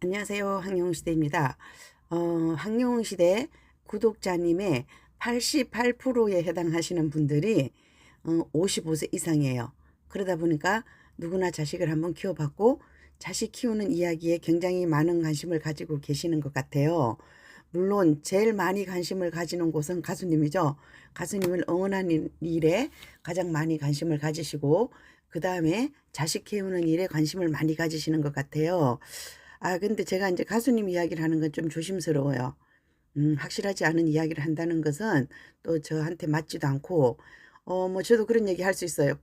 안녕하세요. 항영시대입니다. 항영시대 구독자님의 88%에 해당하시는 분들이 55세 이상이에요. 그러다 보니까 누구나 자식을 한번 키워봤고 자식 키우는 이야기에 굉장히 많은 관심을 가지고 계시는 것 같아요. 물론 제일 많이 관심을 가지는 곳은 가수님이죠. 가수님을 응원하는 일에 가장 많이 관심을 가지시고 그 다음에 자식 키우는 일에 관심을 많이 가지시는 것 같아요. 근데 제가 이제 가수님 이야기를 하는 건 좀 조심스러워요. 확실하지 않은 이야기를 한다는 것은 또 저한테 맞지도 않고, 뭐 저도 그런 얘기 할 수 있어요.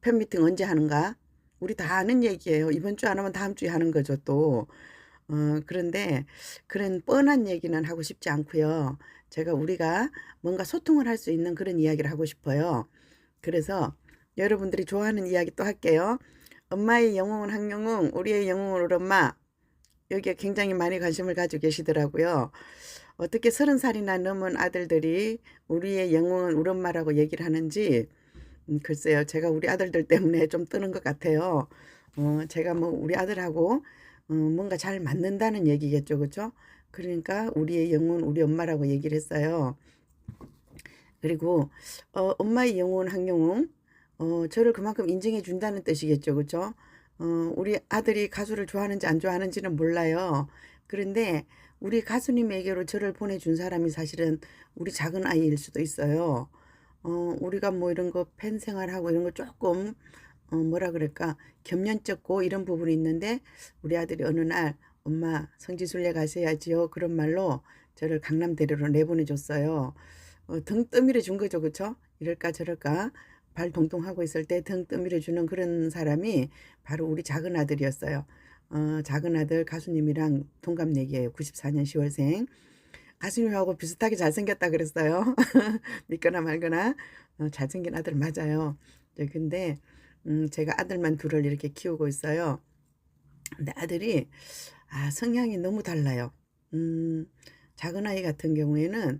팬미팅 언제 하는가? 우리 다 아는 얘기예요. 이번 주 안 하면 다음 주에 하는 거죠, 또. 그런데 그런 뻔한 얘기는 하고 싶지 않고요. 우리가 뭔가 소통을 할 수 있는 그런 이야기를 하고 싶어요. 그래서 여러분들이 좋아하는 이야기 또 할게요. 엄마의 영웅은 항영웅, 우리의 영웅은 우리 엄마. 여기에 굉장히 많이 관심을 가지고 계시더라고요. 어떻게 30살이나 넘은 아들들이 우리의 영웅은 우리 엄마라고 얘기를 하는지, 글쎄요. 제가 우리 아들들 때문에 좀 뜨는 것 같아요. 제가 뭐 우리 아들하고 뭔가 잘 맞는다는 얘기겠죠. 그죠? 그러니까 우리의 영웅은 우리 엄마라고 얘기를 했어요. 그리고 엄마의 영웅은 항영웅, 저를 그만큼 인정해 준다는 뜻이겠죠. 그죠? 우리 아들이 가수를 좋아하는지 안 좋아하는지는 몰라요. 그런데 우리 가수님에게로 저를 보내준 사람이 사실은 우리 작은 아이일 수도 있어요. 우리가 뭐 이런 거 팬 생활하고 이런 거 조금 뭐라 그럴까 겸연쩍고 이런 부분이 있는데 우리 아들이 어느 날 엄마 성지순례 가셔야지요 그런 말로 저를 강남대로로 내보내줬어요. 등 떠밀어 준 거죠. 그쵸? 이럴까 저럴까 발 동동하고 있을 때 등 떠밀어 주는 그런 사람이 바로 우리 작은 아들이었어요. 작은 아들 가수님이랑 동갑내기예요. 94년 10월생. 가수님하고 비슷하게 잘생겼다 그랬어요. 믿거나 말거나 잘생긴 아들 맞아요. 네, 근데 제가 아들만 둘을 이렇게 키우고 있어요. 근데 아들이 성향이 너무 달라요. 음, 작은 아이 같은 경우에는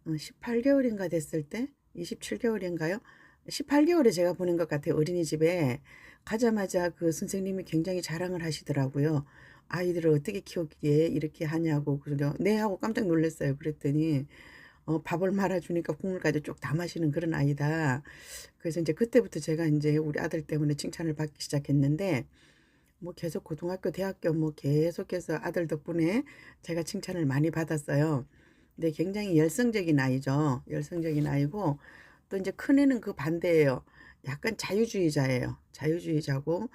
18개월인가 됐을 때 27개월인가요? 18개월에 제가 보낸 것 같아요. 어린이집에 가자마자 그 선생님이 굉장히 자랑을 하시더라고요. 아이들을 어떻게 키우기에 이렇게 하냐고 그러죠. 네 하고 깜짝 놀랐어요. 그랬더니 밥을 말아주니까 국물까지 쭉 다 마시는 그런 아이다. 그래서 이제 그때부터 제가 이제 우리 아들 때문에 칭찬을 받기 시작했는데 뭐 계속 고등학교, 대학교 뭐 계속해서 아들 덕분에 제가 칭찬을 많이 받았어요. 근데 굉장히 열성적인 아이죠. 열성적인 아이고 또 이제 큰애는 그 반대예요. 약간 자유주의자예요. 자유주의자고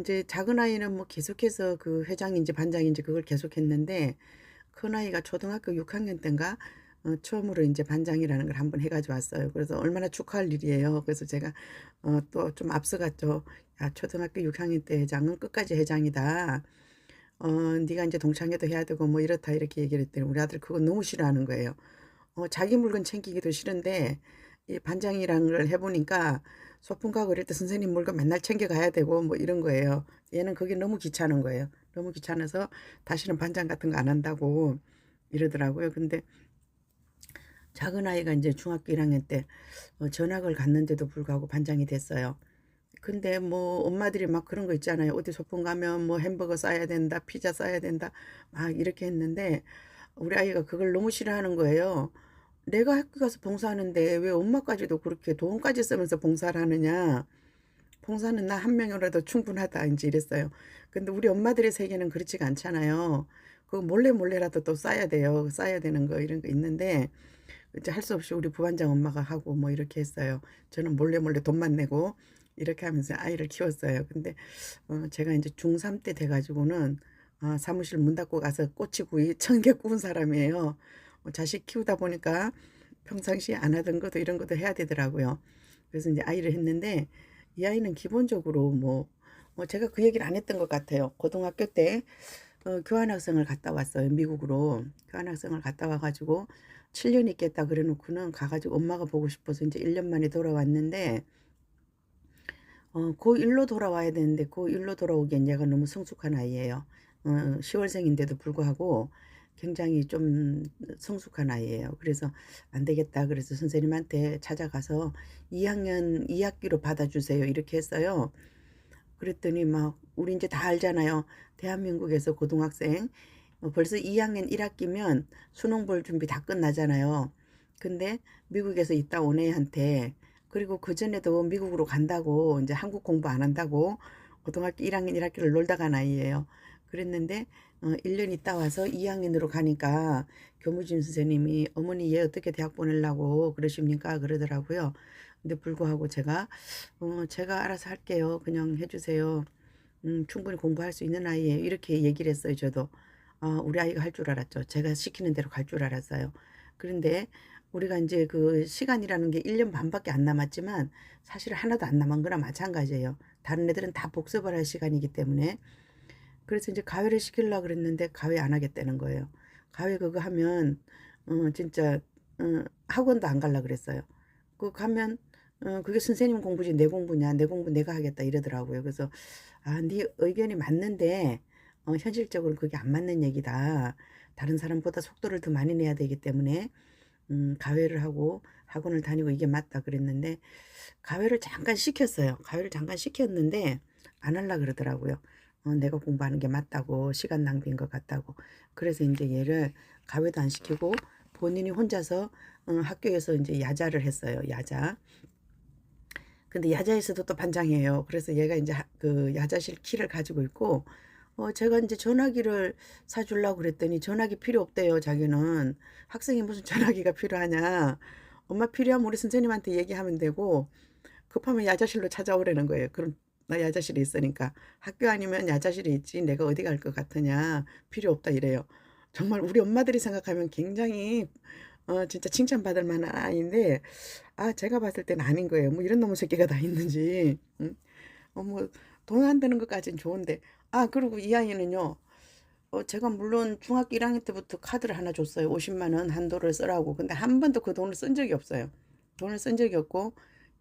이제 작은 아이는 뭐 계속해서 그 회장인지 반장인지 그걸 계속했는데 큰아이가 초등학교 6학년 때인가 처음으로 이제 반장이라는 걸 한번 해 가지고 왔어요. 그래서 얼마나 축하할 일이에요. 그래서 제가 또 좀 앞서갔죠. "야 초등학교 6학년 때 회장은 끝까지 회장이다. 네가 인제 동창회도 해야 되고 뭐 이렇다." 이렇게 얘기를 했더니 우리 아들 그거 너무 싫어하는 거예요. 자기 물건 챙기기도 싫은데 이 반장이라는 걸 해 보니까 소풍 가고 이럴 때 선생님 물건 맨날 챙겨 가야 되고 뭐 이런 거예요. 얘는 그게 너무 귀찮은 거예요. 너무 귀찮아서 다시는 반장 같은 거 안 한다고 이러더라고요. 근데 작은 아이가 인제 중학교 1학년 때 전학을 갔는데도 불구하고 반장이 됐어요. 근데 뭐 엄마들이 막 그런 거 있잖아요. 어디 소풍 가면 뭐 햄버거 싸야 된다, 피자 싸야 된다, 막 이렇게 했는데 우리 아이가 그걸 너무 싫어하는 거예요. "내가 학교 가서 봉사하는데 왜 엄마까지도 그렇게 돈까지 쓰면서 봉사를 하느냐. 봉사는 나 한 명이라도 충분하다." 인제 이랬어요. 근데 우리 엄마들의 세계는 그렇지가 않잖아요. 그거 몰래 몰래라도 또 싸야 돼요. 싸야 되는 거 이런 거 있는데 이제 할 수 없이 우리 부반장 엄마가 하고 뭐 이렇게 했어요. 저는 몰래 몰래 돈만 내고 이렇게 하면서 아이를 키웠어요. 근데 제가 인제 중3 때 돼 가지고는 사무실 문 닫고 가서 꼬치구이 1000개 구운 사람이에요. 자식 키우다 보니까 평상시에 안 하던 것도 이런 것도 해야 되더라고요. 그래서 인제 아이를 했는데 이 아이는 기본적으로 제가 그 얘기를 안 했던 것 같아요. 고등학교 때 교환학생을 갔다 왔어요, 미국으로. 교환학생을 갔다 와 가지고 7년 있겠다 그래 놓고는 가 가지고 엄마가 보고 싶어서 인제 1년 만에 돌아왔는데 고1로 돌아와야 되는데 고1로 돌아오기엔 얘가 너무 성숙한 아이예요. 10 월생인데도 불구하고 굉장히 좀 성숙한 아이예요. 그래서 "안 되겠다." 그래서 선생님한테 찾아가서 "2 학년 2 학기로 받아 주세요." 이렇게 했어요. 그랬더니 막 우리 이제 다 알잖아요. 대한민국에서 고등학생 벌써 2학년 1학기면 수능 볼 준비 다 끝나잖아요. 근데 미국에서 있다 온 애한테, 그리고 그전에도 미국으로 간다고 이제 한국 공부 안 한다고 고등학교 1학년 1학기를 놀다 간 아이예요. 그랬는데 1년 있다 와서 2학년으로 가니까 교무진 선생님이 어머니 얘 어떻게 대학 보내려고 그러십니까? 그러더라고요. 근데 불구하고 제가 알아서 할게요. 그냥 해주세요. 충분히 공부할 수 있는 아이예요. 이렇게 얘기를 했어요, 저도. 우리 아이가 할 줄 알았죠. 제가 시키는 대로 갈 줄 알았어요. 그런데 우리가 이제 그 시간이라는 게 1년 반밖에 안 남았지만 사실 하나도 안 남은 거나 마찬가지예요. 다른 애들은 다 복습을 할 시간이기 때문에. 그래서 이제 가회를 시키려고 그랬는데 가회 안 하겠다는 거예요. 가회 그거 하면 진짜 학원도 안 갈라 그랬어요. 그거 가면 그게 선생님 공부지 내 공부냐, 내 공부 내가 하겠다 이러더라고요. 그래서 네 의견이 맞는데 현실적으로 그게 안 맞는 얘기다. 다른 사람보다 속도를 더 많이 내야 되기 때문에 가회를 하고 학원을 다니고 이게 맞다 그랬는데, 가회를 잠깐 시켰어요. 가회를 잠깐 시켰는데 안 할라 그러더라고요. 내가 공부하는 게 맞다고, 시간 낭비인 것 같다고. 그래서 이제 얘를 가회도 안 시키고 본인이 혼자서 학교에서 이제 야자를 했어요. 야자. 근데 야자에서도 또 반장이에요. 그래서 얘가 이제 그 야자실 키를 가지고 있고, 제가 이제 전화기를 사주려고 그랬더니 전화기 필요 없대요, 자기는. 학생이 무슨 전화기가 필요하냐. 엄마 필요하면 우리 선생님한테 얘기하면 되고, 급하면 야자실로 찾아오라는 거예요. 그럼 나 야자실에 있으니까. 학교 아니면 야자실에 있지 내가 어디 갈 것 같으냐. 필요 없다 이래요. 정말 우리 엄마들이 생각하면 굉장히 진짜 칭찬받을 만한 아이인데, 제가 봤을 때는 아닌 거예요. 뭐 이런 놈의 새끼가 다 있는지. 응? 뭐 돈 안 드는 것까진 좋은데. 그리고 이 아이는요. 제가 물론 중학교 1학년 때부터 카드를 하나 줬어요. 50만 원 한도를 쓰라고. 근데 한 번도 그 돈을 쓴 적이 없어요. 돈을 쓴 적이 없고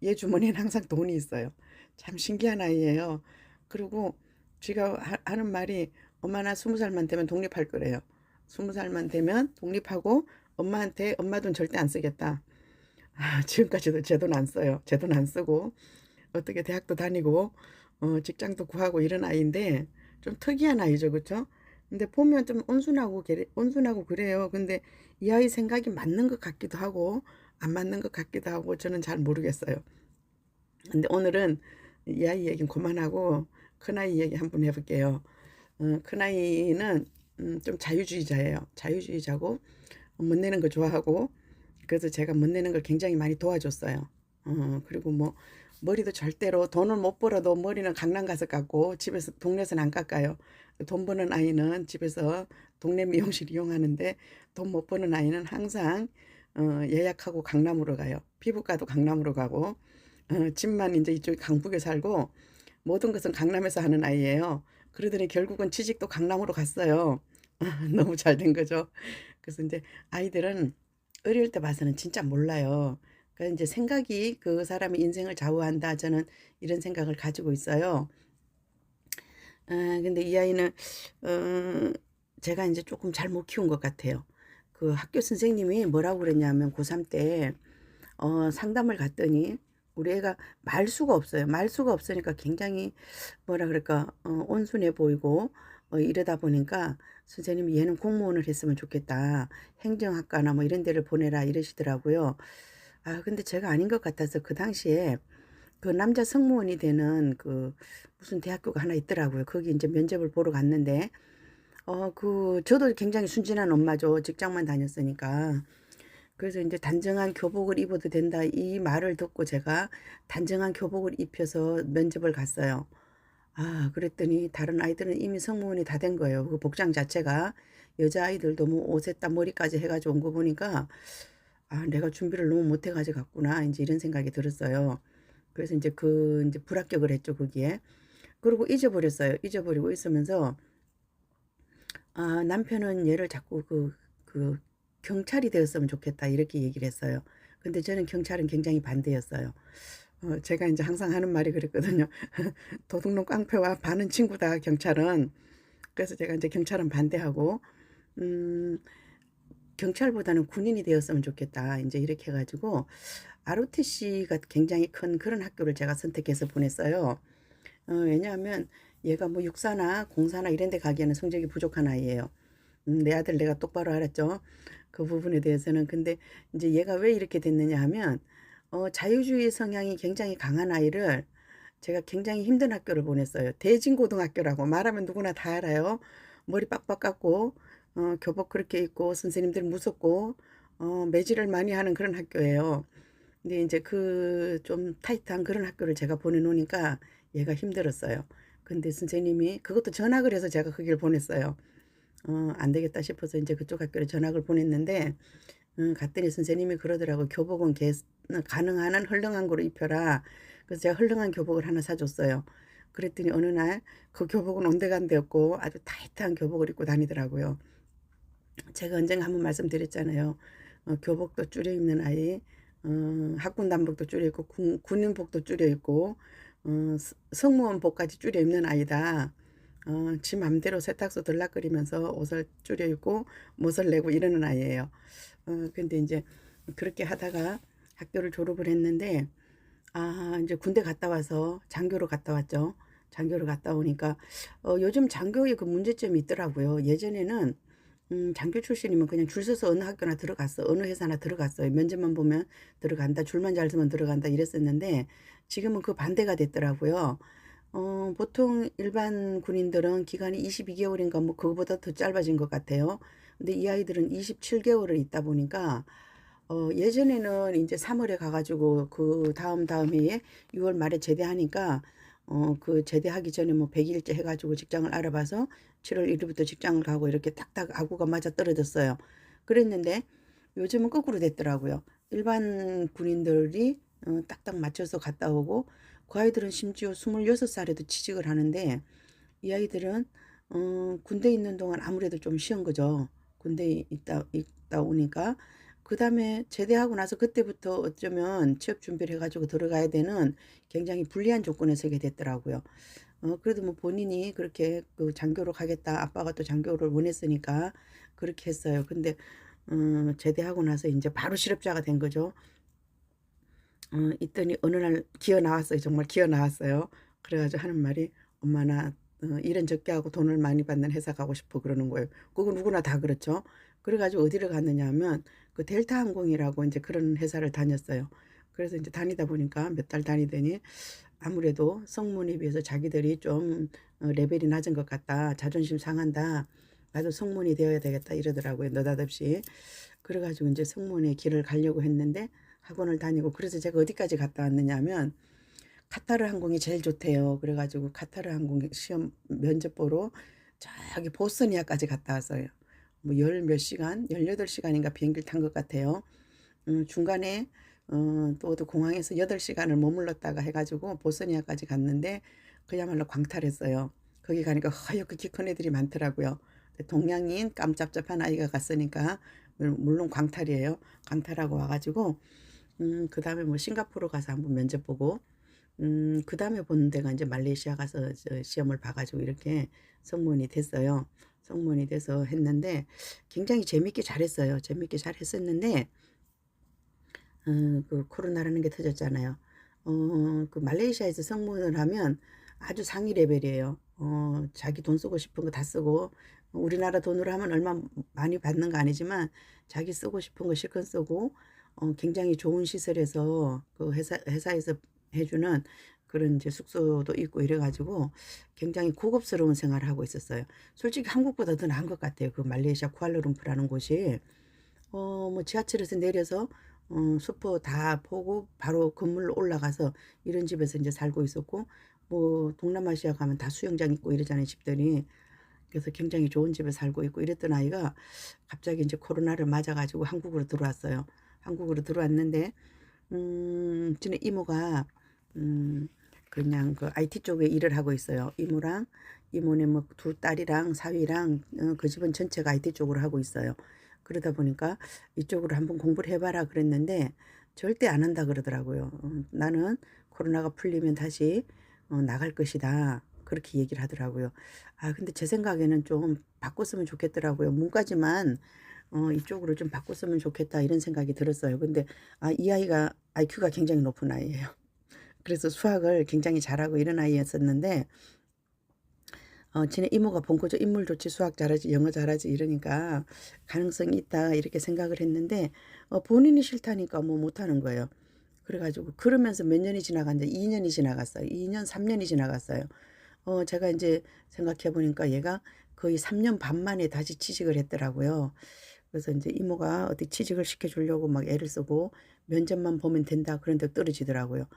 얘 주머니에는 항상 돈이 있어요. 참 신기한 아이예요. 그리고 쥐가 하는 말이, 엄마 나 20살만 되면 독립할 거래요. 20살만 되면 독립하고 엄마한테 엄마 돈 절대 안 쓰겠다. 지금까지도 제 돈 안 써요. 제 돈 안 쓰고 어떻게 대학도 다니고 직장도 구하고 이런 아이인데, 좀 특이한 아이죠, 그렇죠? 근데 보면 좀 온순하고 그래요. 근데 이 아이 생각이 맞는 것 같기도 하고 안 맞는 것 같기도 하고 저는 잘 모르겠어요. 근데 오늘은 이 아이 얘기는 그만하고 큰아이 얘기 한번 해볼게요. 큰아이는 좀 자유주의자예요. 자유주의자고 멋내는 거 좋아하고, 그래서 제가 멋내는 걸 굉장히 많이 도와줬어요. 그리고 뭐 머리도 절대로, 돈을 못 벌어도 머리는 강남 가서 깎고 집에서 동네에서는 안 깎아요. 돈 버는 아이는 집에서 동네 미용실 이용하는데, 돈 못 버는 아이는 항상 예약하고 강남으로 가요. 피부과도 강남으로 가고, 집만 이제 이쪽 강북에 살고 모든 것은 강남에서 하는 아이예요. 그러더니 결국은 취직도 강남으로 갔어요. 너무 잘 된 거죠. 그래서 이제 아이들은 어릴 때 봐서는 진짜 몰라요. 그러니까 이제 생각이 그 사람의 인생을 좌우한다. 저는 이런 생각을 가지고 있어요. 근데 이 아이는 어, 제가 이제 조금 잘못 키운 것 같아요. 그 학교 선생님이 뭐라고 그랬냐면 고3 때 상담을 갔더니 우리 애가 말수가 없어요. 말수가 없으니까 굉장히 뭐라 그럴까 온순해 보이고 이러다 보니까 선생님이 얘는 공무원을 했으면 좋겠다. 행정학과나 뭐 이런 데를 보내라 이러시더라고요. 근데 제가 아닌 것 같아서 그 당시에 그 남자 승무원이 되는 그 무슨 대학교가 하나 있더라고요. 거기 이제 면접을 보러 갔는데 저도 굉장히 순진한 엄마죠. 직장만 다녔으니까. 그래서 이제 단정한 교복을 입어도 된다 이 말을 듣고 제가 단정한 교복을 입혀서 면접을 갔어요. 그랬더니 다른 아이들은 이미 승무원이 다 된 거예요. 그 복장 자체가. 여자아이들도 뭐 옷에다 머리까지 해가지고 온 거 보니까 내가 준비를 너무 못 해가지고 갔구나 이제 이런 생각이 들었어요. 그래서 이제 불합격을 했죠, 거기에. 그리고 잊어버렸어요. 잊어버리고 있으면서 남편은 얘를 자꾸 그 경찰이 되었으면 좋겠다 이렇게 얘기를 했어요. 근데 저는 경찰은 굉장히 반대였어요. 제가 이제 항상 하는 말이 그랬거든요. 도둑놈 깡패와 반은 친구다 경찰은. 그래서 제가 이제 경찰은 반대하고 음, 경찰보다는 군인이 되었으면 좋겠다 이제 이렇게 해가지고 ROTC가 굉장히 큰 그런 학교를 제가 선택해서 보냈어요. 왜냐하면 얘가 뭐 육사나 공사나 이런 데 가기에는 성적이 부족한 아이예요. 내 아들 내가 똑바로 알았죠. 그 부분에 대해서는. 근데 이제 얘가 왜 이렇게 됐느냐 하면 자유주의 성향이 굉장히 강한 아이를 제가 굉장히 힘든 학교를 보냈어요. 대진고등학교라고 말하면 누구나 다 알아요. 머리 빡빡 깎고 교복 그렇게 입고 선생님들 무섭고 매질을 많이 하는 그런 학교예요. 근데 이제 그 좀 타이트한 그런 학교를 제가 보내놓으니까 얘가 힘들었어요. 근데 선생님이 그것도 전학을 해서 제가 거기를 보냈어요. 안 되겠다 싶어서 이제 그쪽 학교를 전학을 보냈는데 갔더니 선생님이 그러더라고. 교복은 가능한 한 헐렁한 거로 입혀라. 그래서 제가 헐렁한 교복을 하나 사줬어요. 그랬더니 어느 날 그 교복은 온데간데 없고 아주 타이트한 교복을 입고 다니더라고요. 제가 언젠가 한번 말씀드렸잖아요. 교복도 줄여 입는 아이, 학군단복도 줄여 입고 군인복도 줄여 입고 승무원복까지 줄여 입는 아이다. 지 맘대로 세탁소 들락거리면서 옷을 줄여 입고 못을 내고 이러는 아이예요. 근데 이제 그렇게 하다가 학교를 졸업을 했는데 이제 군대 갔다 와서 장교로 갔다 왔죠. 장교로 갔다 오니까 요즘 장교의 그 문제점이 있더라고요. 예전에는 장교 출신이면 그냥 줄 서서 어느 학교나 들어갔어. 어느 회사나 들어갔어요. 면접만 보면 들어간다. 줄만 잘 서면 들어간다 이랬었는데 지금은 그 반대가 됐더라고요. 보통 일반 군인들은 기간이 22개월인가 뭐 그거보다 더 짧아진 것 같아요. 근데 이 아이들은 27개월을 있다 보니까 예전에는 이제 3월에 가가지고 그 다음 해에 6월 말에 제대하니까 그 제대하기 전에 뭐 100일째 해가지고 직장을 알아봐서 7월 1일부터 직장을 가고 이렇게 딱딱 아구가 맞아 떨어졌어요. 그랬는데 요즘은 거꾸로 됐더라고요. 일반 군인들이 딱딱 맞춰서 갔다 오고 그 아이들은 심지어 26살에도 취직을 하는데 이 아이들은 군대에 있는 동안 아무래도 좀 쉬운 거죠. 군대에 있다 오니까 그 다음에 제대하고 나서 그때부터 어쩌면 취업 준비를 해가지고 들어가야 되는 굉장히 불리한 조건에 서게 됐더라고요. 그래도 뭐 본인이 그렇게 그 장교로 가겠다. 아빠가 또 장교를 원했으니까 그렇게 했어요. 근데 제대하고 나서 이제 바로 실업자가 된 거죠. 있더니 어느 날 기어 나왔어요. 정말 기어 나왔어요. 그래가지고 하는 말이 엄마 나 일은 적게 하고 돈을 많이 받는 회사 가고 싶어 그러는 거예요. 그거 누구나 다 그렇죠. 그래가지고 어디를 갔느냐 하면 그 델타 항공이라고 이제 그런 회사를 다녔어요. 그래서 이제 다니다 보니까 몇 달 다니더니 아무래도 성문에 비해서 자기들이 좀 레벨이 낮은 것 같다. 자존심 상한다. 나도 성문이 되어야 되겠다 이러더라고요. 느닷없이. 그래가지고 이제 성문의 길을 가려고 했는데 학원을 다니고 그래서 제가 어디까지 갔다 왔느냐 하면 카타르 항공이 제일 좋대요. 그래가지고 카타르 항공 시험 면접 보러 저기 보스니아까지 갔다 왔어요. 뭐 열 몇 시간, 18시간인가 비행기를 탄 것 같아요. 중간에 또 공항에서 8시간을 머물렀다가 해가지고 보스니아까지 갔는데 그야말로 광탈했어요. 거기 가니까 허옇게 키 큰 애들이 많더라고요. 동양인 깜짝잡한 아이가 갔으니까 물론 광탈이에요. 광탈하고 와가지고 그 다음에 뭐 싱가포르 가서 한번 면접 보고 그 다음에 본 데가 이제 말레이시아 가서 시험을 봐가지고 이렇게 성문이 됐어요. 성문이 돼서 했는데 굉장히 재밌게 잘했어요. 재밌게 잘했었는데 그 코로나라는 게 터졌잖아요. 그 말레이시아에서 성문을 하면 아주 상위 레벨이에요. 자기 돈 쓰고 싶은 거 다 쓰고 우리나라 돈으로 하면 얼마 많이 받는 거 아니지만 자기 쓰고 싶은 거 실컷 쓰고 굉장히 좋은 시설에서 그 회사에서 해주는 그런 이제 숙소도 있고 이래가지고 굉장히 고급스러운 생활을 하고 있었어요. 솔직히 한국보다 더 나은 것 같아요. 그 말레이시아 쿠알라룸푸르라는 곳이 뭐 지하철에서 내려서 슈퍼 다 보고 바로 건물로 올라가서 이런 집에서 이제 살고 있었고 뭐 동남아시아 가면 다 수영장 있고 이러잖아요 집들이. 그래서 굉장히 좋은 집에 살고 있고 이랬던 아이가 갑자기 이제 코로나를 맞아가지고 한국으로 들어왔어요. 한국으로 들어왔는데 저는 이모가 그냥 그 IT 쪽에 일을 하고 있어요. 이모랑 이모네 뭐 두 딸이랑 사위랑 그 집은 전체가 IT 쪽으로 하고 있어요. 그러다 보니까 이쪽으로 한번 공부를 해봐라 그랬는데 절대 안 한다 그러더라고요. 나는 코로나가 풀리면 다시 나갈 것이다. 그렇게 얘기를 하더라고요. 근데 제 생각에는 좀 바꿨으면 좋겠더라고요. 문까지만 이쪽으로 좀 바꿨으면 좋겠다 이런 생각이 들었어요. 근데 이 아이가 IQ가 굉장히 높은 아이예요. 그래서 수학을 굉장히 잘하고 이런 아이였었는데 지네 이모가 본거죠. "인물 좋지, 수학 잘하지, 영어 잘하지." 이러니까 '가능성이 있다.' 이렇게 생각을 했는데 본인이 싫다니까 뭐 못하는 거예요. 그래 가지고 그러면서 몇 년이 지나갔는데 2 년이 지나갔어요. 2 년, 3 년이 지나갔어요. 제가 인제 생각해 보니까 얘가 거의 3년 반 만에 다시 취직을 했더라고요. 그래서 인제 이모가 어디 취직을 시켜 주려고 막 애를 쓰고 "면접만 보면 된다." 그런데 떨어지더라고요.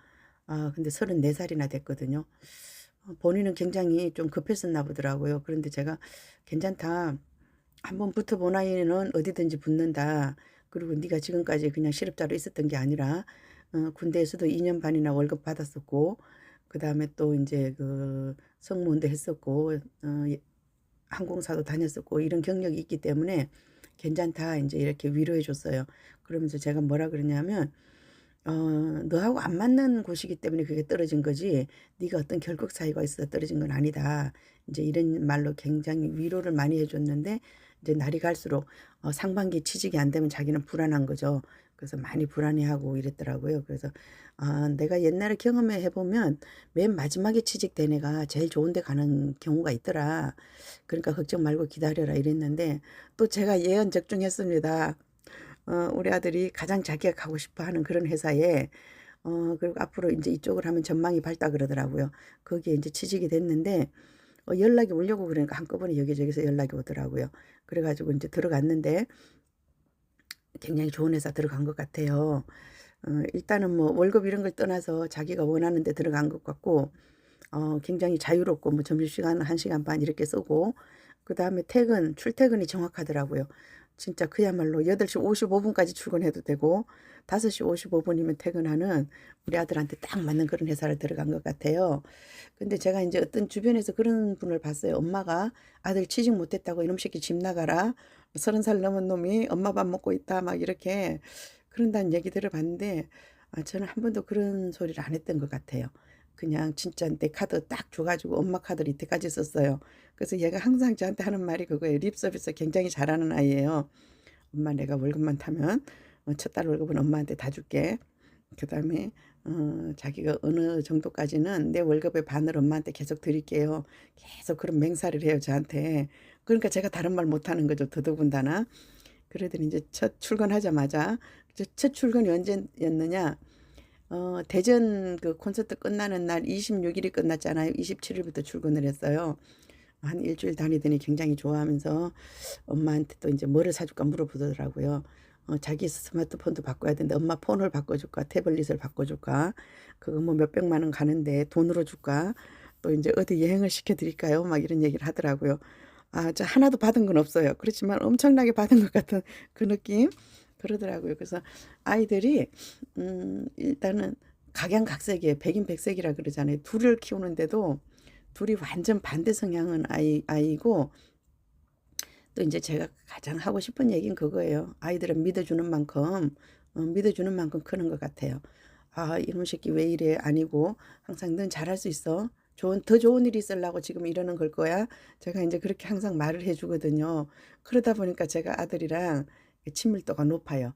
근데 34 살이나 됐거든요. 본인은 굉장히 좀 급했었나 보더라고요. 그런데 제가 "괜찮다. 한번 붙어 본 아이는 어디든지 붙는다. 그리고 네가 지금까지 그냥 실업자로 있었던 게 아니라 군대에서도 2년 반이나 월급 받았었고 그다음에 또 인제 그 승무원도 했었고 예 항공사도 다녔었고 이런 경력이 있기 때문에 괜찮다." 인제 이렇게 위로해 줬어요. 그러면서 제가 뭐라 그러냐면 "너하고 안 맞는 곳이기 때문에 그게 떨어진 거지 네가 어떤 결격 사유가 있어서 떨어진 건 아니다." 인제 이런 말로 굉장히 위로를 많이 해 줬는데 이제 날이 갈수록 상반기 취직이 안 되면 자기는 불안한 거죠. 그래서 많이 불안해하고 이랬더라고요. 그래서 내가 옛날에 경험해 보면 맨 마지막에 취직된 애가 제일 좋은 데 가는 경우가 있더라. 그러니까 걱정 말고 기다려라." 이랬는데 또 제가 예언적중했습니다. 우리 아들이 가장 자기가 가고 싶어 하는 그런 회사에 그리고 앞으로 인제 이쪽을 하면 전망이 밝다 그러더라고요. 거기에 인제 취직이 됐는데 연락이 오려고 그러니까 한꺼번에 여기저기서 연락이 오더라고요. 그래 가지고 인제 들어갔는데 굉장히 좋은 회사 들어간 것 같아요. 일단은 뭐 월급 이런 걸 떠나서 자기가 원하는 데 들어간 것 같고 굉장히 자유롭고 뭐 점심시간 1 시간 반 이렇게 쓰고 그다음에 출퇴근이 정확하더라고요. 진짜 그야말로 8시 55 분까지 출근해도 되고 5시 55 분이면 퇴근하는 우리 아들한테 딱 맞는 그런 회사를 들어간 것 같아요. 근데 제가 인제 어떤 주변에서 그런 분을 봤어요. 엄마가 "아들 취직 못 했다고 이놈 새끼 집 나가라. 30살 넘은 놈이 엄마 밥 먹고 있다." 막 이렇게 그런다는 얘기 들어봤는데 저는 한 번도 그런 소리를 안 했던 것 같아요. 그냥 진짜 내 카드 딱 줘 가지고 엄마 카드를 이때까지 썼어요. 그래서 얘가 항상 저한테 하는 말이 그거예요. 립 서비스 굉장히 잘하는 아이예요. "엄마 내가 월급만 타면 첫 달 월급은 엄마한테 다 줄게. 그다음에 자기가 어느 정도까지는 내 월급의 반을 엄마한테 계속 드릴게요." 계속 그런 맹세를 해요 저한테. 그러니까 제가 다른 말 못하는 거죠 더더군다나. 그러더니 인제 첫 출근하자마자 첫 출근이 언제였느냐 대전 그 콘서트 끝나는 날 26 일이 끝났잖아요. 27 일부터 출근을 했어요. 한 일 주일 다니더니 굉장히 좋아하면서 엄마한테 또 인제 "뭐를 사 줄까?" 물어보더라고요. 자기 스마트폰도 바꿔야 되는데 "엄마 폰을 바꿔 줄까? 태블릿을 바꿔 줄까? 그거 뭐 몇백만 원 가는데 돈으로 줄까? 또 인제 어디 여행을 시켜 드릴까요?" 막 이런 얘기를 하더라고요. 저 하나도 받은 건 없어요. 그렇지만 엄청나게 받은 것 같은 그 느낌? 그러더라고요. 그래서 아이들이 일단은 각양각색이에요. 백인백색이라 그러잖아요. 둘을 키우는데도 둘이 완전 반대 성향은 아이고 또 인제 제가 가장 하고 싶은 얘기는 그거예요. 아이들은 믿어주는 만큼 크는 것 같아요. '아 이놈 새끼 왜 이래.' 아니고 항상 "넌 잘할 수 있어. 더 좋은 일이 있으려고 지금 이러는 걸 거야." 제가 인제 그렇게 항상 말을 해 주거든요. 그러다 보니까 제가 아들이랑 친밀도가 높아요.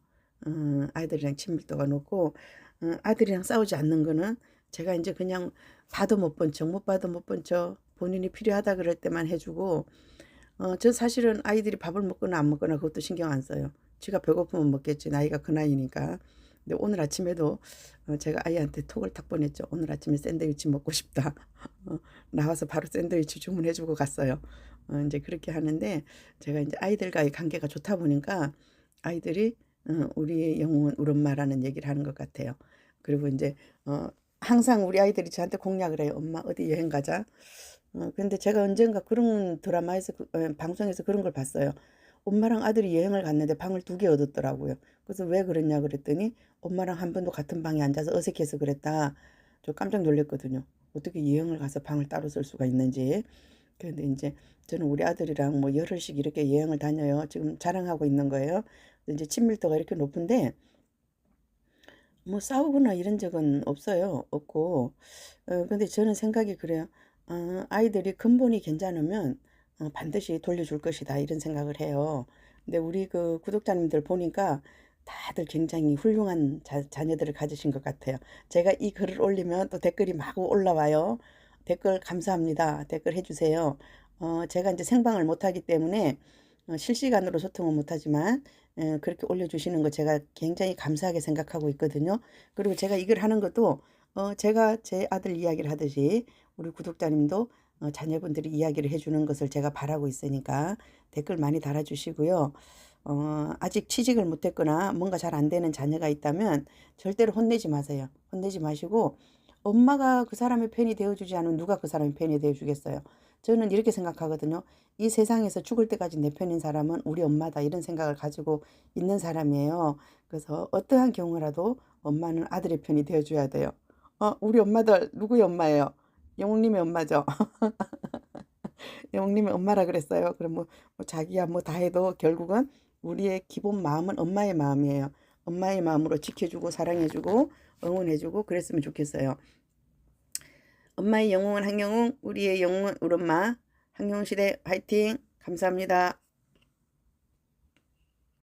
아이들이랑 친밀도가 높고 아들이랑 싸우지 않는 거는 제가 인제 그냥 봐도 못 본 척, 못 봐도 못 본 척 본인이 필요하다 그럴 때만 해 주고 저 사실은 아이들이 밥을 먹거나 안 먹거나 그것도 신경 안 써요. 지가 배고프면 먹겠지. 나이가 그 나이니까. 근데 오늘 아침에도 제가 아이한테 톡을 탁 보냈죠. "오늘 아침에 샌드위치 먹고 싶다." 어 나와서 바로 샌드위치 주문해 주고 갔어요. 인제 그렇게 하는데 제가 인제 아이들과의 관계가 좋다 보니까 아이들이 "우리의 영웅은 우리 엄마."라는 얘기를 하는 것 같아요. 그리고 인제 항상 우리 아이들이 저한테 공약을 해요. "엄마 어디 여행 가자." 근데 제가 언젠가 그런 드라마에서 방송에서 그런 걸 봤어요. 엄마랑 아들이 여행을 갔는데 방을 2개 얻었더라고요. 그래서 "왜 그랬냐?" 그랬더니 "엄마랑 한 번도 같은 방에 앉아서 어색해서 그랬다." 저 깜짝 놀랐거든요. 어떻게 여행을 가서 방을 따로 쓸 수가 있는지. 그런데 인제 저는 우리 아들이랑 뭐 열흘씩 이렇게 여행을 다녀요. 지금 자랑하고 있는 거예요. 인제 친밀도가 이렇게 높은데 뭐 싸우거나 이런 적은 없어요. 없고 근데 저는 생각이 그래요. '아이들이 근본이 괜찮으면 반드시 돌려줄 것이다.' 이런 생각을 해요. 근데 우리 그 구독자님들 보니까 다들 굉장히 훌륭한 자녀들을 가지신 것 같아요. 제가 이 글을 올리면 또 댓글이 마구 올라와요. 댓글 감사합니다. 댓글 해주세요. 제가 이제 생방을 못하기 때문에 실시간으로 소통은 못하지만 그렇게 올려주시는 거 제가 굉장히 감사하게 생각하고 있거든요. 그리고 제가 이 글 하는 것도 제가 제 아들 이야기를 하듯이 우리 구독자님도 자녀분들이 이야기를 해주는 것을 제가 바라고 있으니까 댓글 많이 달아주시고요. 아직 취직을 못했거나 뭔가 잘 안 되는 자녀가 있다면 절대로 혼내지 마세요. 혼내지 마시고 엄마가 그 사람의 편이 되어주지 않으면 누가 그 사람의 편이 되어주겠어요. 저는 이렇게 생각하거든요. 이 세상에서 죽을 때까지 내 편인 사람은 우리 엄마다 이런 생각을 가지고 있는 사람이에요. 그래서 어떠한 경우라도 엄마는 아들의 편이 되어줘야 돼요. 우리 엄마들 누구의 엄마예요? 영웅님의 엄마죠. 영웅님의 엄마라 그랬어요. 그럼 뭐 자기야 뭐 다 해도 결국은 우리의 기본 마음은 엄마의 마음이에요. 엄마의 마음으로 지켜주고 사랑해주고 응원해주고 그랬으면 좋겠어요. 엄마의 영웅은 한영웅, 우리의 영웅은 우리 엄마. 한영웅 시대 화이팅! 감사합니다.